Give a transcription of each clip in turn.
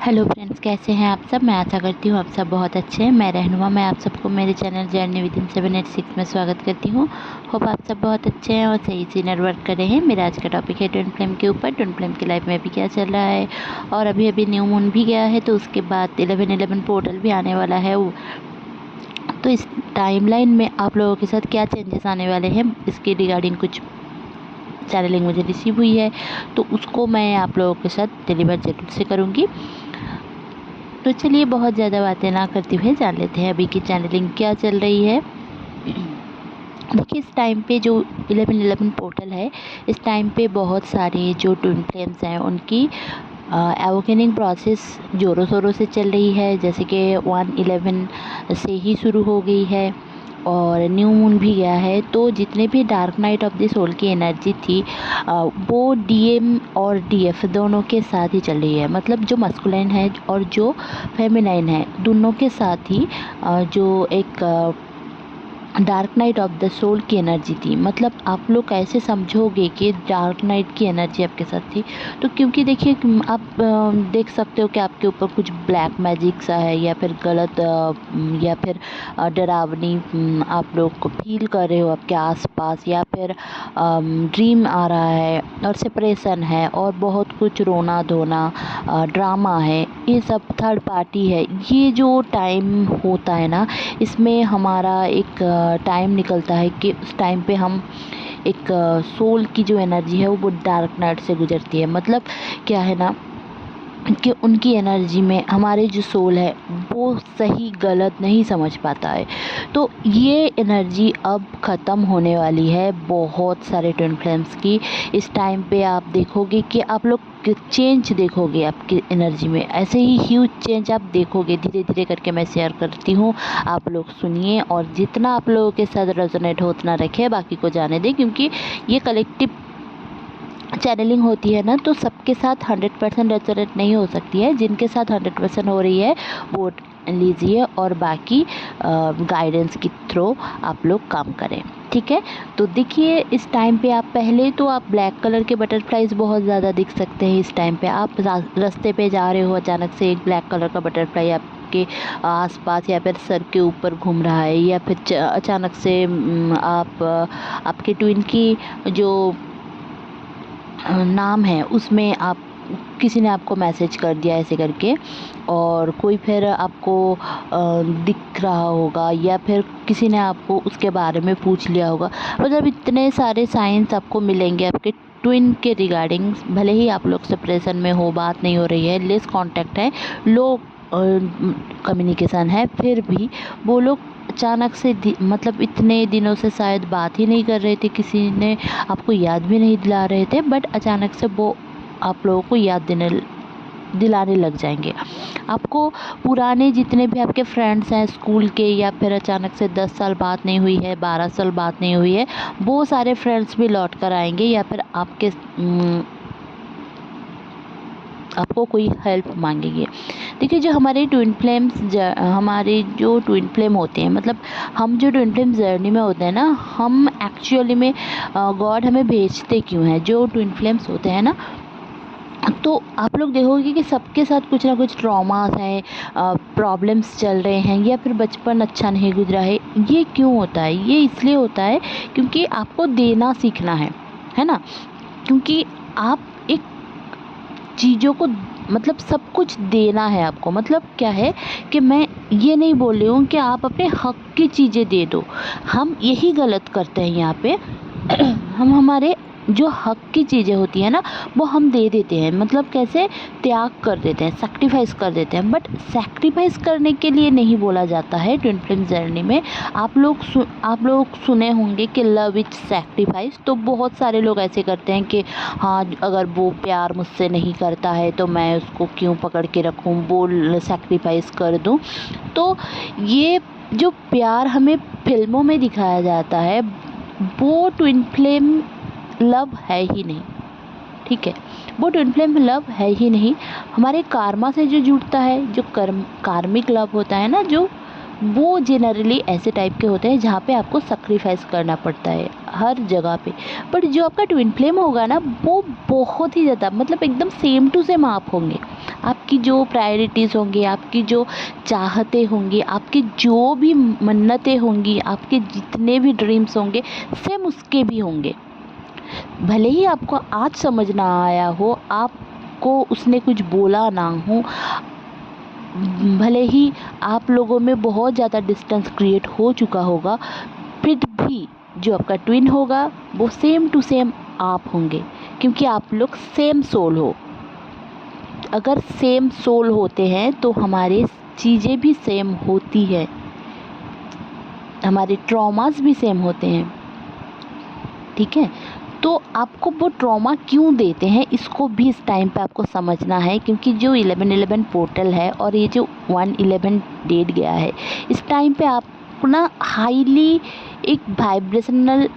Hello friends, कैसे हैं आप सब। मैं आशा करती हूँ आप सब बहुत अच्छे हैं। मैं रहनुमा, मैं आप सबको मेरे चैनल जर्नी विदिन 786 में स्वागत करती हूँ। होप आप सब बहुत अच्छे हैं और सही से वर्क कर रहे हैं। मेरा आज का टॉपिक है ट्विन फ्लेम के ऊपर। ट्विन फ्लेम की लाइफ में अभी क्या चल रहा है और अभी अभी न्यू मून भी गया है, तो उसके बाद 11/11 पोर्टल भी आने वाला है। तो इस टाइमलाइन में आप लोगों के साथ क्या चेंजेस आने वाले हैं, इसके रिगार्डिंग कुछ चैनलिंग मुझे रिसीव हुई है, तो उसको मैं आप लोगों के साथ डिलीवर जरूर से करूँगी। तो चलिए बहुत ज़्यादा बातें ना करते हुए जान लेते हैं अभी की चैनलिंग क्या चल रही है। देखिए, इस टाइम पे जो 11/11 पोर्टल है, इस टाइम पे बहुत सारे जो ट्विन फ्लेम्स हैं उनकी एवोकेनिंग प्रोसेस ज़ोरों शोरों से चल रही है। जैसे कि 1/11 से ही शुरू हो गई है और न्यू मून भी गया है। तो जितने भी dark night of the soul की एनर्जी थी वो डीएम और डीएफ दोनों के साथ ही चल रही है। मतलब जो मस्कुलाइन है और जो फेमिनाइन है, दोनों के साथ ही जो एक dark night of the soul की एनर्जी थी। मतलब आप लोग कैसे समझोगे कि डार्क नाइट की एनर्जी आपके साथ थी? तो क्योंकि देखिए, आप देख सकते हो कि आपके ऊपर कुछ ब्लैक मैजिक सा है, या फिर गलत या फिर डरावनी आप लोग को फील कर रहे हो आपके आसपास, या फिर ड्रीम आ रहा है और सेपरेशन है और बहुत कुछ रोना धोना ड्रामा है, ये सब थर्ड पार्टी है। ये जो टाइम होता है ना, इसमें हमारा एक टाइम निकलता है कि उस टाइम पे हम एक सोल की जो एनर्जी है वो डार्क नाइट से गुजरती है। मतलब क्या है ना कि उनकी एनर्जी में हमारे जो सोल है वो सही गलत नहीं समझ पाता है। तो ये एनर्जी अब ख़त्म होने वाली है बहुत सारे ट्विन फ्लेम्स की। इस टाइम पे आप देखोगे कि आप लोग चेंज देखोगे आपकी एनर्जी में, ऐसे ही ह्यूज चेंज आप देखोगे। धीरे धीरे करके मैं शेयर करती हूँ, आप लोग सुनिए और जितना आप लोगों के साथ रेजोनेट हो उतना रखें, बाकी को जाने दें। क्योंकि ये कलेक्टिव चैनलिंग होती है ना, तो सबके साथ 100% रेजोनेट नहीं हो सकती है। जिनके साथ 100% हो रही है वो लीजिए और बाकी गाइडेंस के थ्रू आप लोग काम करें, ठीक है। तो देखिए, इस टाइम पे आप पहले तो आप ब्लैक कलर के बटरफ्लाइज बहुत ज़्यादा दिख सकते हैं। इस टाइम पे आप रास्ते पे जा रहे हो, अचानक से एक ब्लैक कलर का बटरफ्लाई आपके आसपास या फिर सर के ऊपर घूम रहा है, या फिर अचानक से आप आपके ट्विन की जो नाम है उसमें आप किसी ने आपको मैसेज कर दिया ऐसे करके, और कोई फिर आपको दिख रहा होगा, या फिर किसी ने आपको उसके बारे में पूछ लिया होगा। मतलब इतने सारे साइंस आपको मिलेंगे आपके ट्विन के रिगार्डिंग। भले ही आप लोग सेपरेशन में हो, बात नहीं हो रही है, लेस कांटेक्ट है, लो कम्युनिकेशन है, फिर भी वो लोग अचानक से मतलब इतने दिनों से शायद बात ही नहीं कर रहे थे, किसी ने आपको याद भी नहीं दिला रहे थे, बट अचानक से वो आप लोगों को याद दिलाने लग जाएंगे। आपको पुराने जितने भी आपके फ्रेंड्स हैं स्कूल के, या फिर अचानक से 10 साल बात नहीं हुई है, 12 साल बात नहीं हुई है, वो सारे फ्रेंड्स भी लौट कर आएंगे, या फिर आपको कोई हेल्प मांगेंगे। देखिए, जो हमारे ट्विन फ्लेम्स हमारे जो ट्विन फ्लेम होते हैं, मतलब हम जो ट्विन फ्लेम जर्नी में होते हैं ना, हम एक्चुअली में गॉड हमें भेजते क्यों हैं? जो ट्विन फ्लेम्स होते हैं ना, तो आप लोग देखोगे कि सबके साथ कुछ ना कुछ ट्रॉमास हैं, प्रॉब्लम्स चल रहे हैं, या फिर बचपन अच्छा नहीं गुजरा है। ये क्यों होता है? ये इसलिए होता है क्योंकि आपको देना सीखना है ना। क्योंकि आप एक चीज़ों को, मतलब सब कुछ देना है आपको। मतलब क्या है कि मैं ये नहीं बोल रही हूँ कि आप अपने हक की चीज़ें दे दो। हम यही गलत करते हैं यहाँ पे। हम हमारे जो हक की चीज़ें होती है ना, वो हम दे देते हैं। मतलब कैसे? त्याग कर देते हैं, सेक्रीफाइस कर देते हैं। बट सेक्रीफाइस करने के लिए नहीं बोला जाता है ट्विन फ्लेम जर्नी में। आप लोग सुने होंगे कि लव इज सेक्रीफाइस। तो बहुत सारे लोग ऐसे करते हैं कि हाँ, अगर वो प्यार मुझसे नहीं करता है तो मैं उसको क्यों पकड़ के रखूँ, वो सेक्रीफाइस कर दूँ। तो ये जो प्यार हमें फिल्मों में दिखाया जाता है, वो ट्विन फ्लेम लव है ही नहीं, ठीक है। वो ट्विन फ्लेम लव है ही नहीं। हमारे कार्मा से जो जुड़ता है, जो कार्मिक लव होता है ना, जो वो जनरली ऐसे टाइप के होते हैं जहाँ पे आपको सैक्रिफाइस करना पड़ता है हर जगह पे। बट जो आपका ट्विन फ्लेम होगा ना, वो बहुत ही ज़्यादा मतलब एकदम सेम टू सेम आप होंगे। आपकी जो प्रायोरिटीज़ होंगी, आपकी जो चाहते होंगी, आपकी जो भी मन्नतें होंगी, आपके जितने भी ड्रीम्स होंगे, सेम उसके भी होंगे। भले ही आपको आज समझ ना आया हो, आपको उसने कुछ बोला ना हो, भले ही आप लोगों में बहुत ज़्यादा डिस्टेंस क्रिएट हो चुका होगा, फिर भी जो आपका ट्विन होगा वो सेम टू सेम आप होंगे, क्योंकि आप लोग सेम सोल हो। अगर सेम सोल होते हैं तो हमारे चीज़ें भी सेम होती है, हमारे ट्रॉमास भी सेम होते हैं। ठीक है, तो आपको वो ट्रॉमा क्यों देते हैं इसको भी इस टाइम पे आपको समझना है, क्योंकि जो 11/11 पोर्टल है और ये जो 1/11 डेट गया है, इस टाइम पे आपको ना हाईली एक वाइब्रेशनल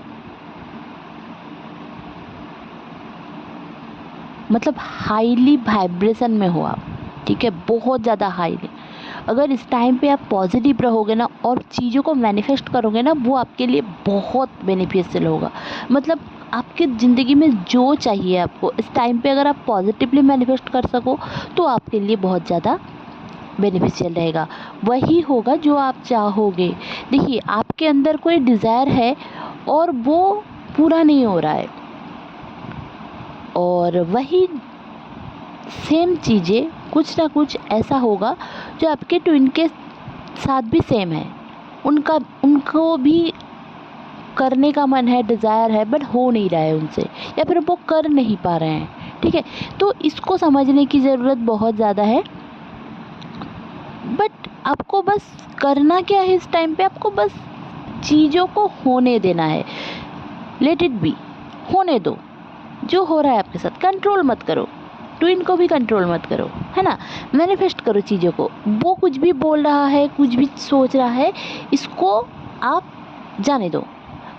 मतलब हाईली वाइब्रेशन में हो आप। ठीक है, बहुत ज़्यादा हाईली। अगर इस टाइम पे आप पॉजिटिव रहोगे ना और चीज़ों को मैनिफेस्ट करोगे ना, वो आपके लिए बहुत बेनिफिशियल होगा। मतलब आपकी ज़िंदगी में जो चाहिए आपको इस टाइम पे अगर आप पॉजिटिवली मैनिफेस्ट कर सको तो आपके लिए बहुत ज़्यादा बेनिफिशियल रहेगा। वही होगा जो आप चाहोगे। देखिए, आपके अंदर कोई डिज़ायर है और वो पूरा नहीं हो रहा है, और वही सेम चीज़ें कुछ ना कुछ ऐसा होगा जो आपके ट्विन के साथ भी सेम है। उनको भी करने का मन है, डिज़ायर है, बट हो नहीं रहा है उनसे, या फिर वो कर नहीं पा रहे हैं। ठीक है, तो इसको समझने की ज़रूरत बहुत ज़्यादा है। बट आपको बस करना क्या है इस टाइम पे, आपको बस चीज़ों को होने देना है। लेट इट बी, होने दो। जो हो रहा है आपके साथ कंट्रोल मत करो, ट्विन को भी कंट्रोल मत करो, है ना। मैनिफेस्ट करो चीज़ों को। वो कुछ भी बोल रहा है, कुछ भी सोच रहा है, इसको आप जाने दो।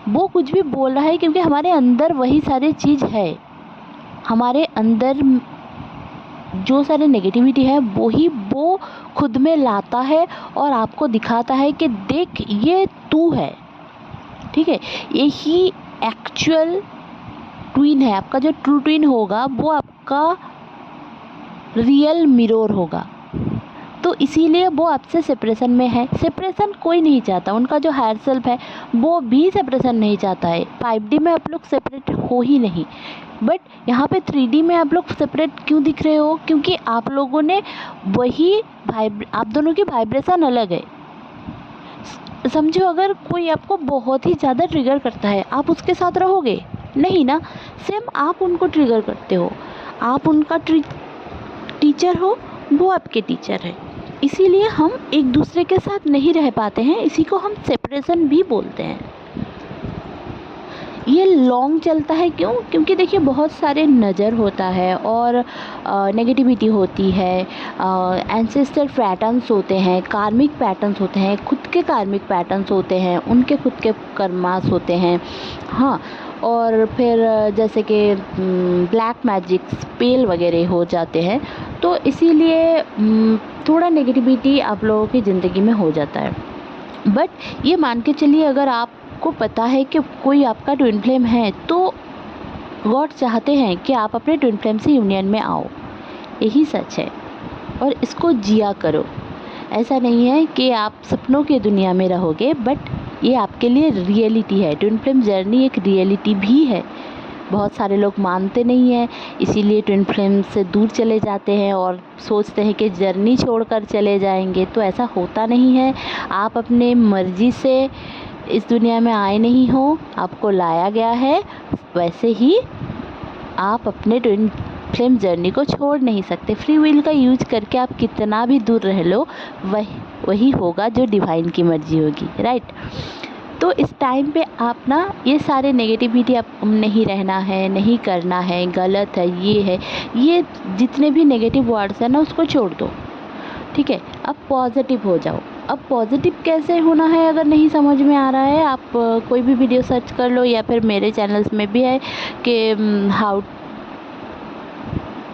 वो कुछ भी बोल रहा है क्योंकि हमारे अंदर वही सारी चीज़ है। हमारे अंदर जो सारे नेगेटिविटी है वही वो खुद में लाता है और आपको दिखाता है कि देख ये तू है। ठीक है, यही एक्चुअल ट्विन है। आपका जो ट्रू ट्विन होगा वो आपका रियल मिरर होगा। तो इसीलिए वो आपसे सेपरेशन में है। सेपरेशन कोई नहीं चाहता, उनका जो हायर सेल्फ है वो भी सेपरेशन नहीं चाहता है। 5D में आप लोग सेपरेट हो ही नहीं, बट यहाँ पे 3D में आप लोग सेपरेट क्यों दिख रहे हो, क्योंकि आप लोगों ने वही आप दोनों की वाइब्रेशन अलग है। समझो, अगर कोई आपको बहुत ही ज़्यादा ट्रिगर करता है, आप उसके साथ रहोगे नहीं ना। सेम आप उनको ट्रिगर करते हो, आप उनका टीचर हो, वो आपके टीचर है। इसीलिए हम एक दूसरे के साथ नहीं रह पाते हैं, इसी को हम सेपरेशन भी बोलते हैं। ये लॉन्ग चलता है क्यों, क्योंकि देखिए बहुत सारे नज़र होता है और नेगेटिविटी होती है, एंसेस्टर पैटर्न्स होते हैं, कार्मिक पैटर्न्स होते हैं, खुद के कार्मिक पैटर्न्स होते हैं, उनके खुद के कर्मास होते हैं। हाँ, और फिर जैसे कि ब्लैक मैजिक स्पेल वगैरह हो जाते हैं, तो इसीलिए थोड़ा नेगेटिविटी आप लोगों की ज़िंदगी में हो जाता है। बट ये मान के चलिए, अगर आपको पता है कि कोई आपका ट्विन फ्लेम है, तो गॉड चाहते हैं कि आप अपने ट्विन फ्लेम से यूनियन में आओ। यही सच है और इसको जिया करो। ऐसा नहीं है कि आप सपनों की दुनिया में रहोगे, बट ये आपके लिए रियलिटी है। ट्विन फ्लेम जर्नी एक रियलिटी भी है। बहुत सारे लोग मानते नहीं हैं, इसीलिए ट्विन फ्लेम से दूर चले जाते हैं और सोचते हैं कि जर्नी छोड़कर चले जाएंगे। तो ऐसा होता नहीं है। आप अपने मर्जी से इस दुनिया में आए नहीं हो, आपको लाया गया है। वैसे ही आप अपने ट्विन फ्लेम जर्नी को छोड़ नहीं सकते। फ्री विल का यूज करके आप कितना भी दूर रह लो, वही होगा जो डिवाइन की मर्जी होगी, राइट। तो इस टाइम पे आप ना ये सारे नेगेटिविटी आप नहीं रहना है, नहीं करना है, गलत है, ये जितने भी नेगेटिव वर्ड्स हैं ना, उसको छोड़ दो। ठीक है, अब पॉजिटिव हो जाओ। अब पॉजिटिव कैसे होना है अगर नहीं समझ में आ रहा है, आप कोई भी वीडियो सर्च कर लो, या फिर मेरे चैनल्स में भी है कि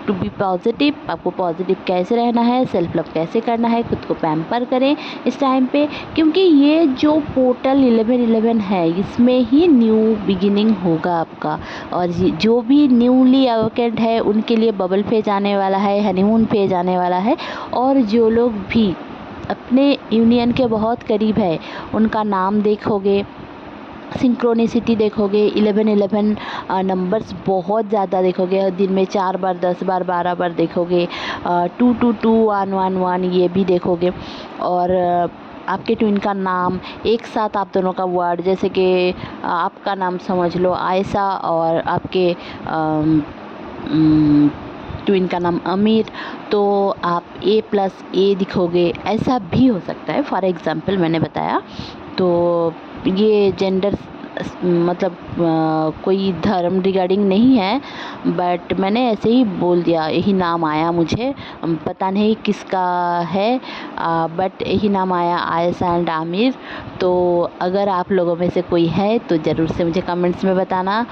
टू बी पॉजिटिव, आपको पॉजिटिव कैसे रहना है, सेल्फ लव कैसे करना है, खुद को पैम्पर करें इस टाइम पे, क्योंकि ये जो पोर्टल 11/11 है इसमें ही न्यू बिगिनिंग होगा आपका। और जो भी न्यूली अवेकेंड है उनके लिए बबल फेज आने वाला है, हनीमून फेज आने वाला है। और जो लोग भी अपने यूनियन के बहुत करीब है उनका नाम देखोगे, सिंक्रोनिसिटी देखोगे, 11/11 नंबर्स बहुत ज़्यादा देखोगे, दिन में 4 बार, 10 बार, 12 बार देखोगे, 222, 111 ये भी देखोगे। और आपके ट्विन का नाम एक साथ, आप दोनों का वर्ड, जैसे कि आपका नाम समझ लो आयशा और आपके ट्विन का नाम अमीर, तो आप A+A दिखोगे, ऐसा भी हो सकता है। फॉर एग्ज़ाम्पल मैंने बताया, तो ये जेंडर मतलब कोई धर्म रिगार्डिंग नहीं है, बट मैंने ऐसे ही बोल दिया, यही नाम आया मुझे, पता नहीं किसका है, बट यही नाम आया, आयशा एंड आमिर। तो अगर आप लोगों में से कोई है तो ज़रूर से मुझे कमेंट्स में बताना।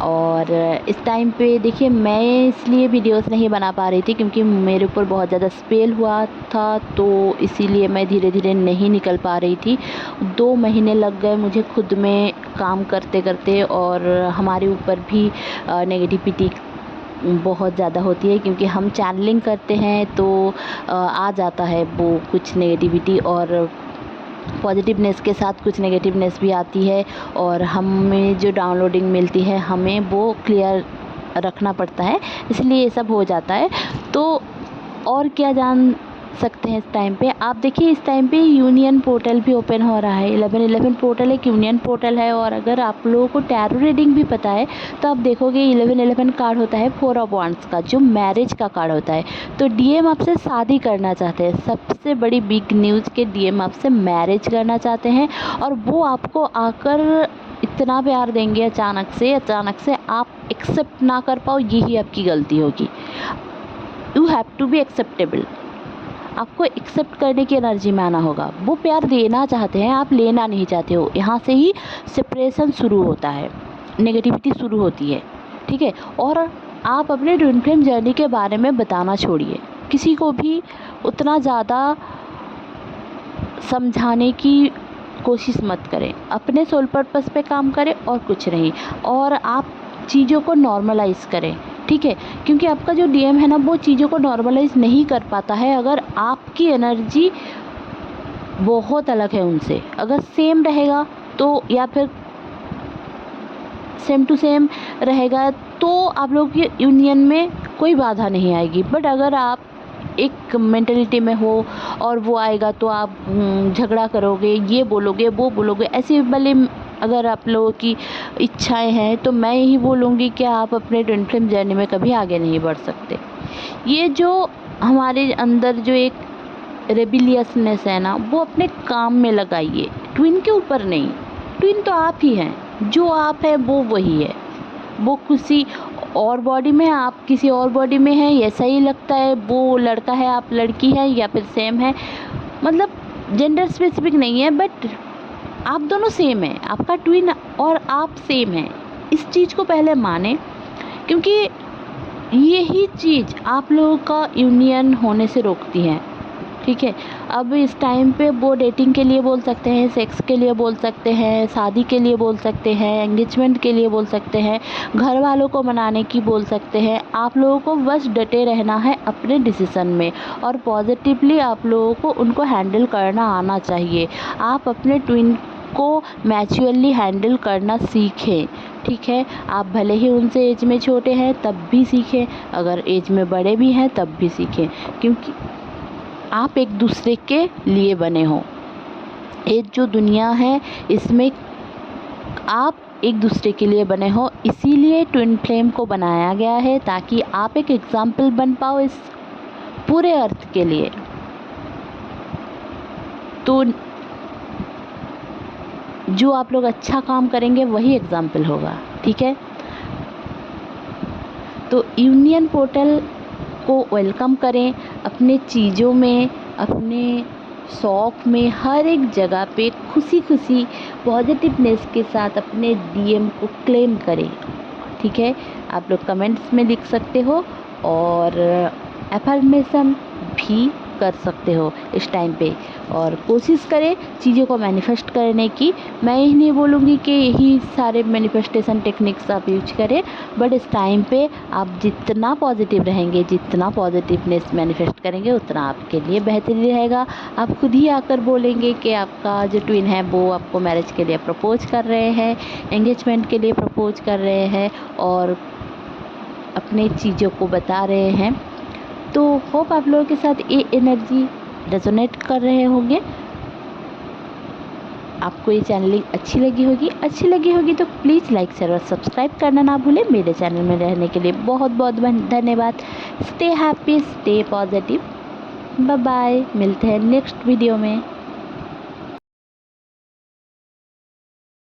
और इस टाइम पे देखिए, मैं इसलिए वीडियोस नहीं बना पा रही थी क्योंकि मेरे ऊपर बहुत ज़्यादा स्पेल हुआ था, तो इसीलिए मैं धीरे धीरे नहीं निकल पा रही थी। 2 महीने लग गए मुझे खुद में काम करते करते, और हमारे ऊपर भी नेगेटिविटी बहुत ज़्यादा होती है, क्योंकि हम चैनलिंग करते हैं तो आ जाता है वो कुछ नेगेटिविटी, और पॉजिटिवनेस के साथ कुछ नेगेटिवनेस भी आती है, और हमें जो डाउनलोडिंग मिलती है हमें वो क्लियर रखना पड़ता है, इसलिए ये सब हो जाता है। तो और क्या जान सकते हैं इस टाइम पे, आप देखिए इस टाइम पे यूनियन पोर्टल भी ओपन हो रहा है। 11/11 पोर्टल एक यूनियन पोर्टल है, और अगर आप लोगों को टैरो रीडिंग भी पता है तो आप देखोगे 11/11 कार्ड होता है 4 ऑफ वांड्स का, जो मैरिज का कार्ड होता है। तो डीएम आपसे शादी करना चाहते हैं, सबसे बड़ी बिग न्यूज़ के डीएम आपसे मैरिज करना चाहते हैं, और वो आपको आकर इतना प्यार देंगे अचानक से आप एक्सेप्ट ना कर पाओ, यही आपकी गलती होगी। You have to be acceptable, आपको एक्सेप्ट करने की एनर्जी में आना होगा। वो प्यार देना चाहते हैं, आप लेना नहीं चाहते हो। यहाँ से ही सेपरेशन शुरू होता है, नेगेटिविटी शुरू होती है, ठीक है। और आप अपने ट्विन फ्लेम जर्नी के बारे में बताना छोड़िए, किसी को भी उतना ज़्यादा समझाने की कोशिश मत करें, अपने सोल पर्पस पे काम करें और कुछ नहीं। और आप चीज़ों को नॉर्मलाइज़ करें, ठीक है, क्योंकि आपका जो डीएम है ना, वो चीज़ों को नॉर्मलाइज़ नहीं कर पाता है अगर आपकी एनर्जी बहुत अलग है उनसे। अगर सेम रहेगा तो, या फिर सेम टू सेम रहेगा तो आप लोग की यूनियन में कोई बाधा नहीं आएगी। बट अगर आप एक मेंटलिटी में हो और वो आएगा तो आप झगड़ा करोगे, ये बोलोगे, वो बोलोगे, ऐसे वाले अगर आप लोगों की इच्छाएं हैं, तो मैं यही बोलूँगी कि आप अपने ट्विन फ्लेम जर्नी में कभी आगे नहीं बढ़ सकते। ये जो हमारे अंदर जो एक रेबिलियसनेस है ना, वो अपने काम में लगाइए, ट्विन के ऊपर नहीं। ट्विन तो आप ही हैं, जो आप हैं वो वही है। वो किसी और बॉडी में है, आप किसी और बॉडी में हैं, ऐसा ही लगता है, वो लड़का है आप लड़की है, या फिर सेम है, मतलब जेंडर स्पेसिफिक नहीं है, बट आप दोनों सेम हैं। आपका ट्विन और आप सेम हैं, इस चीज़ को पहले माने, क्योंकि यही चीज़ आप लोगों का यूनियन होने से रोकती है, ठीक है। अब इस टाइम पे वो डेटिंग के लिए बोल सकते हैं, सेक्स के लिए बोल सकते हैं, शादी के लिए बोल सकते हैं, एंगेजमेंट के लिए बोल सकते हैं, घर वालों को मनाने की बोल सकते हैं। आप लोगों को बस डटे रहना है अपने डिसीज़न में, और पॉजिटिवली आप लोगों को उनको हैंडल करना आना चाहिए। आप अपने ट्विन को मैच्योरली हैंडल करना सीखें, ठीक है। आप भले ही उनसे एज में छोटे हैं तब भी सीखें, अगर एज में बड़े भी हैं तब भी सीखें, क्योंकि आप एक दूसरे के लिए बने हो। एक जो दुनिया है इसमें आप एक दूसरे के लिए बने हो, इसीलिए ट्विन फ्लेम को बनाया गया है, ताकि आप एक एग्जाम्पल बन पाओ इस पूरे अर्थ के लिए। तो जो आप लोग अच्छा काम करेंगे वही एग्जाम्पल होगा, ठीक है। तो यूनियन पोर्टल को वेलकम करें, अपने चीज़ों में, अपने शौक़ में, हर एक जगह पे खुशी खुशी पॉजिटिवनेस के साथ अपने डीएम को क्लेम करें, ठीक है। आप लोग कमेंट्स में लिख सकते हो, और एफर्मेशन भी कर सकते हो इस टाइम पे। और कोशिश करें चीज़ों को मैनिफेस्ट करने की। मैं यही नहीं बोलूँगी कि यही सारे मैनिफेस्टेशन टेक्निक्स आप यूज करें, बट इस टाइम पे आप जितना पॉजिटिव रहेंगे, जितना पॉजिटिवनेस मैनिफेस्ट करेंगे, उतना आपके लिए बेहतरीन रहेगा। आप खुद ही आकर बोलेंगे कि आपका जो ट्विन है वो आपको मैरिज के लिए प्रपोज कर रहे हैं, एंगेजमेंट के लिए प्रपोज कर रहे हैं और अपने चीज़ों को बता रहे हैं। तो होप आप लोगों के साथ ये एनर्जी रेजोनेट कर रहे होंगे। आपको ये चैनलिंग अच्छी लगी होगी तो प्लीज़ लाइक शेयर और सब्सक्राइब करना ना भूलें। मेरे चैनल में रहने के लिए बहुत बहुत धन्यवाद। Stay happy, stay positive. Bye bye, मिलते हैं नेक्स्ट वीडियो में।